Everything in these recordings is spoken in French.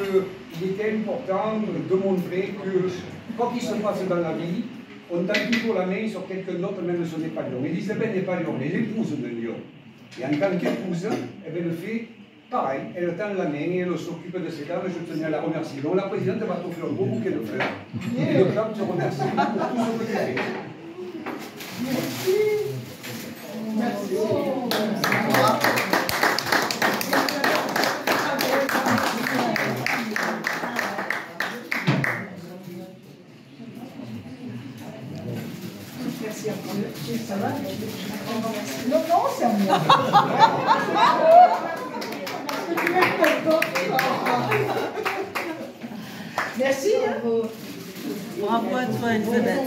qu'il était important de montrer que, quoi qu'il se passe dans la vie, on tend toujours la main sur quelqu'un d'autre, même si on n'est pas Lyon. Elisabeth n'est pas Lyon, elle est l'épouse de Lyon. Et en tant qu'épouse, elle fait pareil, elle tend la main et elle s'occupe de ses dames, je tenais à la remercier. Donc la présidente va t'offrir un beau bouquet de fleurs. Et le club te remercie pour tout ce que tu fais. Merci. Merci à vous. Ça va? Non, non, c'est à moi. Merci. Bravo à toi, Elisabeth.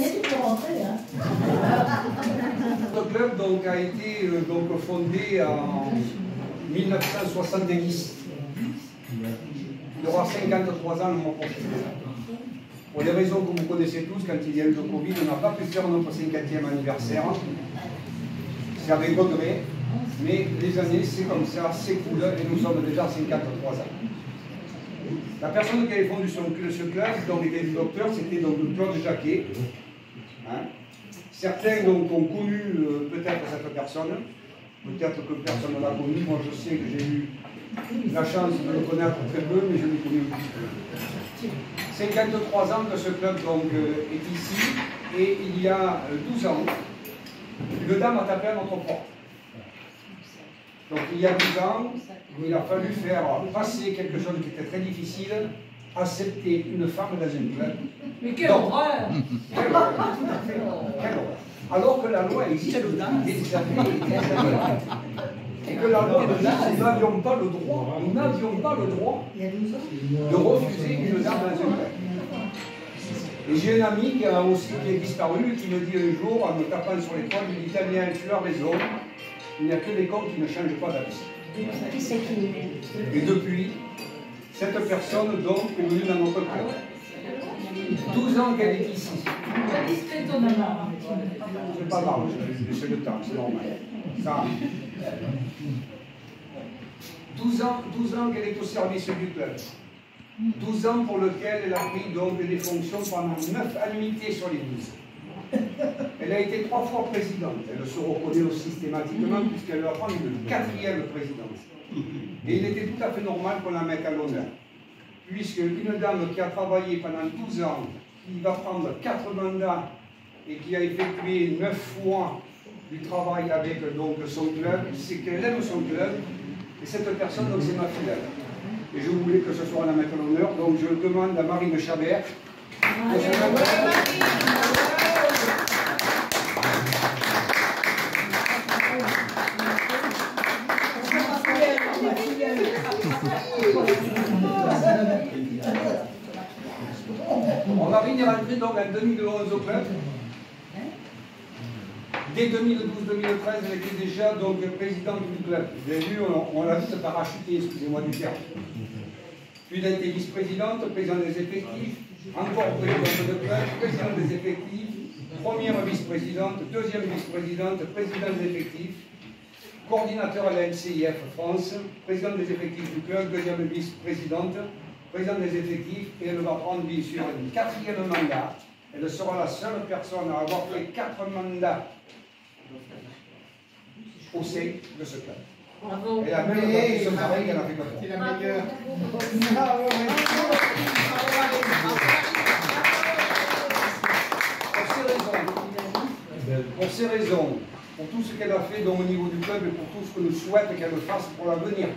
Notre club donc, a été fondé en 1970. Il aura 53 ans le mois prochain. Pour des raisons que vous connaissez tous, quand il y a eu le Covid, on n'a pas pu faire notre 50e anniversaire. C'est avec regret, mais les années, c'est comme ça, c'est cool, et nous sommes déjà à 53 ans. La personne qui avait fondé ce club, donc était le docteur, c'était donc Claude Jacquet. Hein? Certains donc, ont connu peut-être cette personne, peut-être que personne ne l'a connu. Moi, je sais que j'ai eu la chance de le connaître très peu, mais je l'ai connu un petit peu. 53 ans que ce club donc, est ici, et il y a 12 ans, une dame a tapé à notre porte. Donc il y a 12 ans, il a fallu faire passer quelque chose qui était très difficile, accepter une femme dans un club. Mais quelle horreur! Quelle horreur, tout à fait. Quelle horreur. Alors que la loi existe depuis des années et des années. Et que la loi nous n'avions pas le droit, de refuser une dame dans un club. Et j'ai un ami qui est disparu et qui me dit un jour, en me tapant sur l'épaule, il dit Damien, tu as raison, il n'y a que les cons qui ne changent pas d'avis. Et depuis, cette personne donc est venue dans notre club. 12 ans qu'elle est ici. C'est pas grave, c'est le temps, c'est normal. Ça. 12 ans qu'elle est au service du club. 12 ans pour lequel elle a pris donc des fonctions pendant 9 annuités sur les 12. Elle a été 3 fois présidente. Elle se reconnaît systématiquement puisqu'elle va prendre une 4e présidence. Et il était tout à fait normal qu'on la mette à l'honneur. Puisqu'une dame qui a travaillé pendant 12 ans, qui va prendre 4 mandats et qui a effectué 9 fois du travail avec donc, son club, c'est qu'elle aime son club. Et cette personne, donc, c'est ma fidèle. Et je voulais que ce soit la mettre à l'honneur, donc je demande à Marine Chabert. Marine est rentrée donc en 2011 au club. Dès 2012-2013, elle était déjà donc présidente du club. Vous avez vu, on l'a vite parachuté, excusez-moi du terme. Puis elle a été vice-présidente, présidente des effectifs, encore présidente de club, présidente des effectifs, première vice-présidente, deuxième vice-présidente, présidente des effectifs, coordinateur à la NCIF France, présidente des effectifs du club, deuxième vice-présidente, présidente des effectifs, et elle va prendre bien sûr un 4e mandat. Elle sera la seule personne à avoir fait 4 mandats au sein de ce club. Bravo. Et la même ce pareil qu'elle a fait comme ça. C'est la meilleure. Pour ces raisons, pour tout ce qu'elle a fait donc, au niveau du club et pour tout ce que nous souhaitons qu'elle fasse pour l'avenir,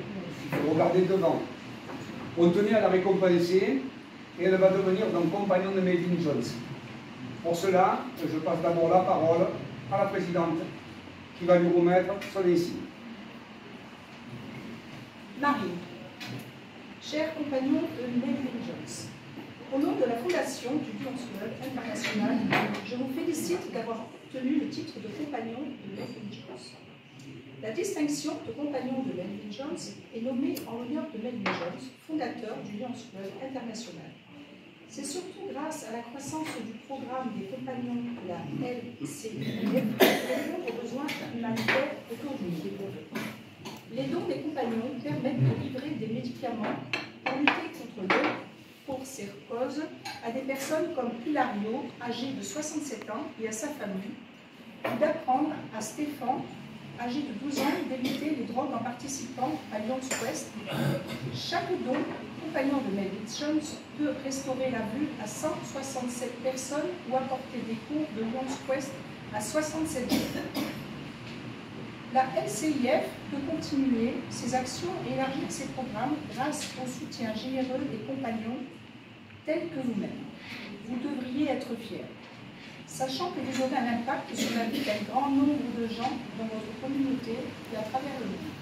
il faut regarder devant. On tenait à la récompenser et elle va devenir donc compagnon de Méline Jones. Pour cela, je passe d'abord la parole à la présidente qui va lui remettre son insigne. Marie, chers compagnons de Méline Jones, au nom de la fondation du Lions Club International, je vous félicite d'avoir obtenu le titre de compagnon de Méline Jones. La distinction de compagnon de Méline Jones est nommée en l'honneur de Méline Jones, fondateur du Lions Club International. C'est surtout grâce à la croissance du programme des compagnons de la LCIF que répond aux besoins humanitaires autour du monde. Les dons des compagnons permettent de livrer des médicaments pour lutter contre le chose à des personnes comme Hilario, âgé de 67 ans, et à sa famille, ou d'apprendre à Stéphane, âgé de 12 ans, d'éviter les drogues en participant à Lyons Quest. Chaque don compagnon de Mel Jones peut restaurer la vue à 167 personnes ou apporter des cours de Lyons Quest à 67 jeunes. La LCIF peut continuer ses actions et élargir ses programmes grâce au soutien généreux des compagnons tels que vous-même. Vous devriez être fiers, sachant que vous aurez un impact sur la vie d'un grand nombre de gens dans votre communauté et à travers le monde.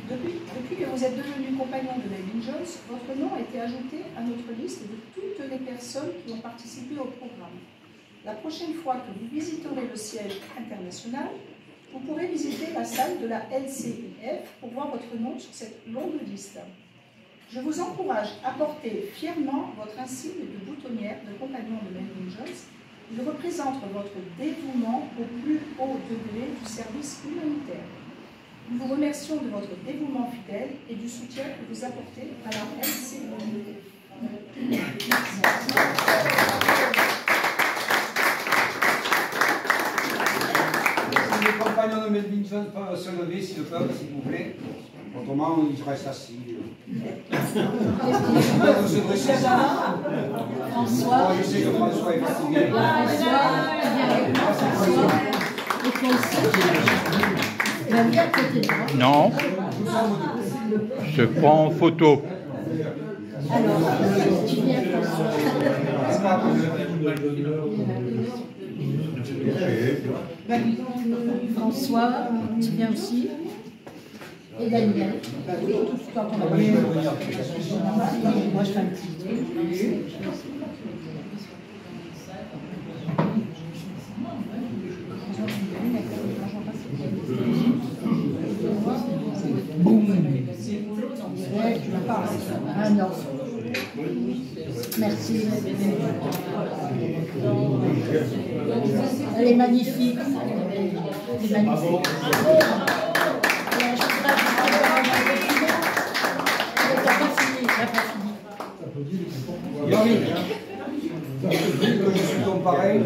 Depuis que vous êtes devenu compagnon de Melvin Jones, votre nom a été ajouté à notre liste de toutes les personnes qui ont participé au programme. La prochaine fois que vous visiterez le siège international, vous pourrez visiter la salle de la LCIF pour voir votre nom sur cette longue liste. Je vous encourage à porter fièrement votre insigne de boutonnière de compagnon de Melvin Jones. Il représente votre dévouement au plus haut degré du service humanitaire. Nous vous remercions de votre dévouement fidèle et du soutien que vous apportez à la LCIF. Les compagnons de Melvin Jones peuvent se lever s'ils le peuvent, s'il vous plaît. Autrement, ils restent assis. François. Je sais que François est fatigué. Non, je prends en photo. Alors, tu viens François, tu viens aussi. Et Daniel. Quand on va moi je fais un petit Ah non. Merci. Elle est magnifique. Elle est magnifique. Je suis ton pareil.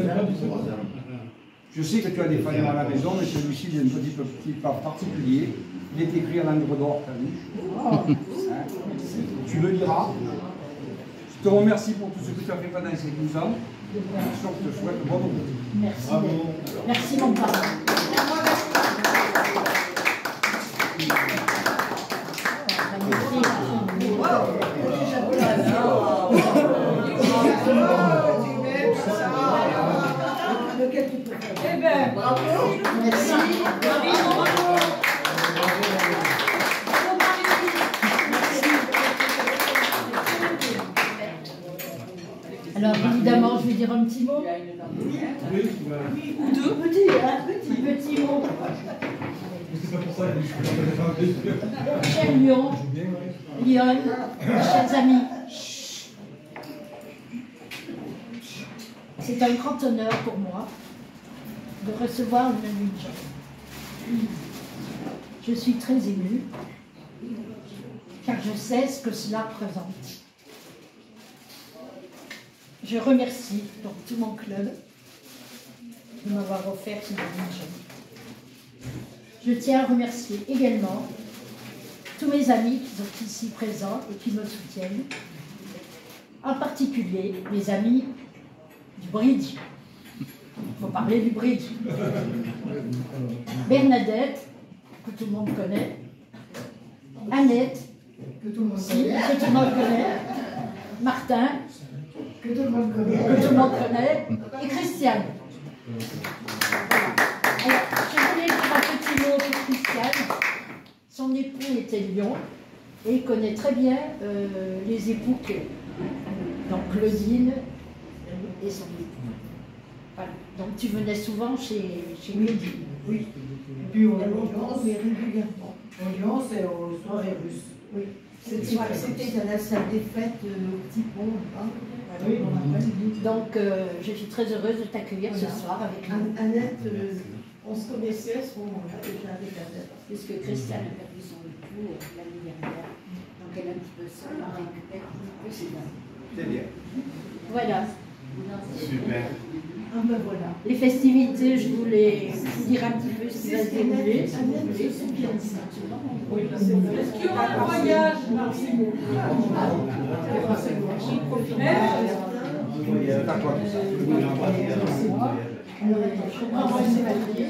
Je sais que tu as des fanions à la maison, mais celui-ci est un petit peu particulier. Il est écrit en encre d'or, t'as vu. Tu le liras. Je te remercie pour tout ce que tu as fait pendant ces 12 ans. Je te souhaite bon route. Merci. Merci mon parent. Eh bien, bravo. Merci. Alors évidemment, je vais dire un petit mot. Ou deux. Petit mot. Cher Lyon, chers amis, c'est un grand honneur pour moi de recevoir Melvin Jones. Je suis très émue, car je sais ce que cela représente. Je remercie donc tout mon club de m'avoir offert ce Melvin Jones. Je tiens à remercier également tous mes amis qui sont ici présents et qui me soutiennent, en particulier les amis du bridge. Il faut parler du bridge. Bernadette, que tout le monde connaît, Annette, que tout le monde connaît, Martin, que tout le monde connaît, et Christiane. Alors, je voulais dire un petit mot sur Christiane. Son époux était de Lyon et il connaît très bien les époux que, donc Claudine et son époux. Voilà. Donc tu venais souvent chez Claudine. Oui. Et puis au Lyon, c'est régulièrement. Au Lyon, c'est aux soirées russes. Oui. C'était à la salle des fêtes au Petit Pont. Hein. Oui, donc je suis très heureuse de t'accueillir ce soir avec nous. Annette, on se connaissait à ce moment-là déjà avec Annette. Puisque Christiane a perdu son époux l'année dernière. Donc elle est un petit peu seule, on récupère un peu ses dents. C'est bien. Voilà. Super. Ah ben voilà. Les festivités, je voulais vous dire un petit peu ce qui va se dérouler. Est-ce qu'il y aura un voyage, Marcimo? C'est à toi tout ça. On va s'évaluer.